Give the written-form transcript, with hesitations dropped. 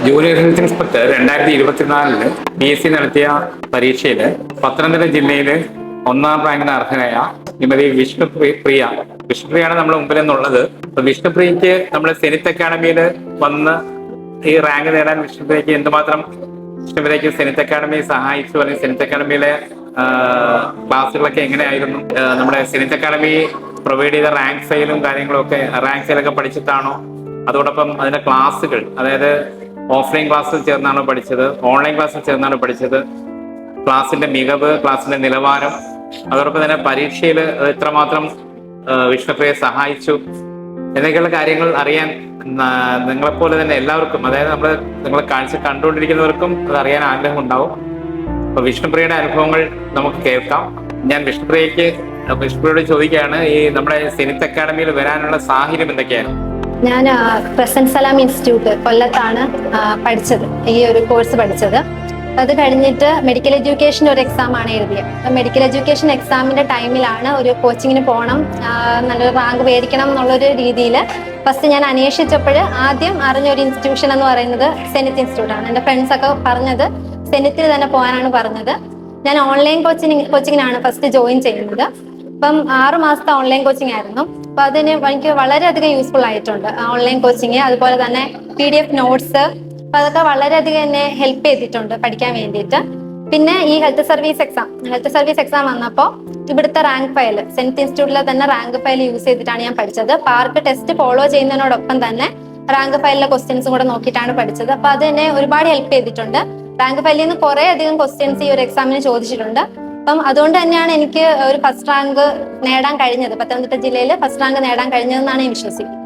Junior health inspector 2024 PSC നടത്തിയ പരീക്ഷയിൽ പത്തനംതിട്ട ജില്ലയിൽ ഒന്നാം റാങ്കിന് അർഹനായ ശ്രീമതി വിഷ്ണുപ്രിയാണ് നമ്മുടെ മുമ്പിൽ നിന്നുള്ളത്. അപ്പൊ വിഷ്ണുപ്രിയക്ക് നമ്മുടെ സെനിത്ത് അക്കാഡമിയിൽ വന്ന് ഈ റാങ്ക് നേടാൻ വിഷ്ണുപ്രിയക്ക് എന്തുമാത്രം സെനിത്ത് അക്കാഡമി സഹായിച്ചു, അല്ലെങ്കിൽ സെനിത്ത് അക്കാഡമിയിലെ ക്ലാസ്സുകളൊക്കെ എങ്ങനെയായിരുന്നു, നമ്മുടെ സെനിത്ത് അക്കാഡമി പ്രൊവൈഡ് ചെയ്ത റാങ്ക് ഫയലും കാര്യങ്ങളും ഒക്കെ റാങ്ക് ഫയലൊക്കെ പഠിച്ചിട്ടാണോ, അതോടൊപ്പം അതിന്റെ ക്ലാസ്സുകൾ, അതായത് ഓഫ്ലൈൻ ക്ലാസ്സിൽ ചേർന്നാണ് പഠിച്ചത്, ഓൺലൈൻ ക്ലാസ്സിൽ ചേർന്നാണ് പഠിച്ചത്, ക്ലാസ്സിന്റെ മികവ്, ക്ലാസ്സിന്റെ നിലവാരം, അതോടൊപ്പം തന്നെ പരീക്ഷയിൽ എത്രമാത്രം വിഷ്ണുപ്രിയയെ സഹായിച്ചു എന്നൊക്കെയുള്ള കാര്യങ്ങൾ അറിയാൻ നിങ്ങളെപ്പോലെ തന്നെ എല്ലാവർക്കും, അതായത് നിങ്ങളെ കണ്ടുകൊണ്ടിരിക്കുന്നവർക്കും അത് അറിയാൻ ആഗ്രഹം ഉണ്ടാവും. അപ്പൊ വിഷ്ണുപ്രിയയുടെ അനുഭവങ്ങൾ നമുക്ക് കേൾക്കാം. ഞാൻ വിഷ്ണുപ്രിയയോട് ചോദിക്കുകയാണ്, ഈ നമ്മുടെ സെനിത്ത് അക്കാഡമിയിൽ വരാനുള്ള സാഹചര്യം എന്തൊക്കെയാണ്? ഞാൻ പ്രസന്റ് സലാം ഇൻസ്റ്റിറ്റ്യൂട്ട് കൊല്ലത്താണ് പഠിച്ചത്, ഈ ഒരു കോഴ്സ് പഠിച്ചത്. അത് കഴിഞ്ഞിട്ട് മെഡിക്കൽ എഡ്യൂക്കേഷൻ ഒരു എക്സാം ആണ് എഴുതിയത്. മെഡിക്കൽ എഡ്യൂക്കേഷൻ എക്സാമിന്റെ ടൈമിലാണ് ഒരു കോച്ചിങ്ങിന് പോകണം, നല്ലൊരു റാങ്ക് മേടിക്കണം എന്നുള്ളൊരു രീതിയിൽ ഫസ്റ്റ് ഞാൻ അന്വേഷിച്ചപ്പോൾ ആദ്യം അറിഞ്ഞൊരു ഇൻസ്റ്റിറ്റ്യൂഷൻ എന്ന് പറയുന്നത് സെനിത്ത് ഇൻസ്റ്റിറ്റ്യൂട്ട് ആണ്. എൻ്റെ ഫ്രണ്ട്സ് ഒക്കെ പറഞ്ഞത് സെനിത്തിൽ തന്നെ പോകാനാണ് പറഞ്ഞത്. ഞാൻ ഓൺലൈൻ കോച്ചിങ്ങിനാണ് ഫസ്റ്റ് ജോയിൻ ചെയ്യുന്നത്. അപ്പം 6 മാസത്തെ ഓൺലൈൻ കോച്ചിങ് ആയിരുന്നു. അപ്പൊ അതിന് എനിക്ക് വളരെയധികം യൂസ്ഫുൾ ആയിട്ടുണ്ട് ഓൺലൈൻ കോച്ചിങ്. അതുപോലെ തന്നെ PDF നോട്ട്സ്, അപ്പൊ അതൊക്കെ വളരെയധികം എന്നെ ഹെൽപ്പ് ചെയ്തിട്ടുണ്ട് പഠിക്കാൻ വേണ്ടിയിട്ട്. പിന്നെ ഈ ഹെൽത്ത് സർവീസ് എക്സാം വന്നപ്പോൾ ഇവിടുത്തെ റാങ്ക് ഫയൽ, സെനിത്ത് ഇൻസ്റ്റിറ്റ്യൂട്ടിലെ തന്നെ റാങ്ക് ഫയൽ യൂസ് ചെയ്തിട്ടാണ് ഞാൻ പഠിച്ചത്. പാർക്ക് ടെസ്റ്റ് ഫോളോ ചെയ്യുന്നതിനോടൊപ്പം തന്നെ റാങ്ക് ഫയലിലെ ക്വസ്റ്റ്യൻസും കൂടെ നോക്കിയിട്ടാണ് പഠിച്ചത്. അപ്പൊ അത് എന്നെ ഒരുപാട് ഹെൽപ്പ് ചെയ്തിട്ടുണ്ട്. റാങ്ക് ഫയലിൽ നിന്ന് കുറെ അധികം ക്വസ്റ്റ്യൻസ് ഈ ഒരു എക്സാമിന് ചോദിച്ചിട്ടുണ്ട്. അപ്പം അതുകൊണ്ട് തന്നെയാണ് എനിക്ക് ഒരു ഫസ്റ്റ് റാങ്ക് നേടാൻ കഴിഞ്ഞത്, പത്തനംതിട്ട ജില്ലയിൽ ഫസ്റ്റ് റാങ്ക് നേടാൻ കഴിഞ്ഞതെന്നാണ് ഞാൻ വിശ്വസിക്കുന്നത്.